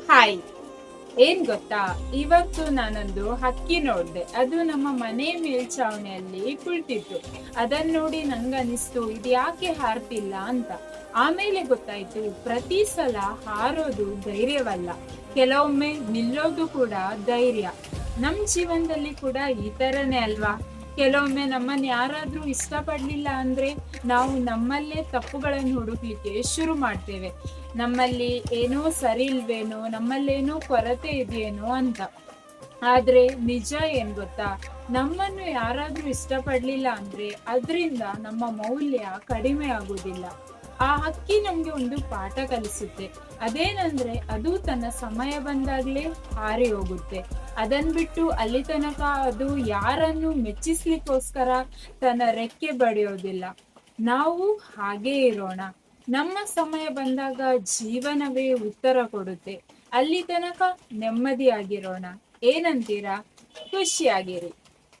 Hi. ಏನ್ ಗೊತ್ತಾ, ಇವತ್ತು ನಾನೊಂದು ಹಕ್ಕಿ ನೋಡ್ದೆ. ಅದು ನಮ್ಮ ಮನೆ ಮೇಲ್ಛಾವಣಿಯಲ್ಲಿ ಕುಳಿತಿತ್ತು. ಅದನ್ನ ನೋಡಿ ನಂಗನಿಸ್ತು, ಇದು ಯಾಕೆ ಹಾರ್ತಿಲ್ಲ ಅಂತ. ಆಮೇಲೆ ಗೊತ್ತಾಯ್ತು, ಪ್ರತಿ ಸಲ ಹಾರೋದು ಧೈರ್ಯವಲ್ಲ, ಕೆಲವೊಮ್ಮೆ ನಿಲ್ಲೋದು ಕೂಡ ಧೈರ್ಯ. ನಮ್ ಜೀವನದಲ್ಲಿ ಕೂಡ ಈ ತರನೇ ಅಲ್ವಾ? ಕೆಲವೊಮ್ಮೆ ನಮ್ಮನ್ನ ಯಾರಾದ್ರೂ ಇಷ್ಟಪಡ್ಲಿಲ್ಲ ಅಂದ್ರೆ ನಾವು ನಮ್ಮಲ್ಲೇ ತಪ್ಪುಗಳನ್ನು ಹುಡುಕ್ಲಿಕ್ಕೆ ಶುರು ಮಾಡ್ತೇವೆ. ನಮ್ಮಲ್ಲಿ ಏನೋ ಸರಿ ಇಲ್ವೇನೋ, ನಮ್ಮಲ್ಲೇನೋ ಕೊರತೆ ಇದೆಯೇನೋ ಅಂತ. ಆದ್ರೆ ನಿಜ ಏನ್ ಗೊತ್ತಾ, ನಮ್ಮನ್ನು ಯಾರಾದ್ರೂ ಇಷ್ಟಪಡ್ಲಿಲ್ಲ ಅಂದ್ರೆ ಅದ್ರಿಂದ ನಮ್ಮ ಮೌಲ್ಯ ಕಡಿಮೆ ಆಗುದಿಲ್ಲ. ಆ ಹಕ್ಕಿ ನಮ್ಗೆ ಒಂದು ಪಾಠ ಕಲಿಸುತ್ತೆ. ಅದೇನಂದ್ರೆ ಅದು ತನ್ನ ಸಮಯ ಬಂದಾಗ್ಲೇ ಹಾರಿ ಹೋಗುತ್ತೆ. ಅದನ್ ಬಿಟ್ಟು ಅಲ್ಲಿ ತನಕ ಅದು ಯಾರನ್ನು ಮೆಚ್ಚಿಸ್ಲಿಕ್ಕೋಸ್ಕರ ತನ್ನ ರೆಕ್ಕೆ ಬಡಿಯೋದಿಲ್ಲ. ನಾವು ಹಾಗೇ ಇರೋಣ. ನಮ್ಮ ಸಮಯ ಬಂದಾಗ ಜೀವನವೇ ಉತ್ತರ ಕೊಡುತ್ತೆ. ಅಲ್ಲಿ ತನಕ ನೆಮ್ಮದಿಯಾಗಿರೋಣ. ಏನಂತೀರಾ? ಖುಷಿಯಾಗಿರಿ.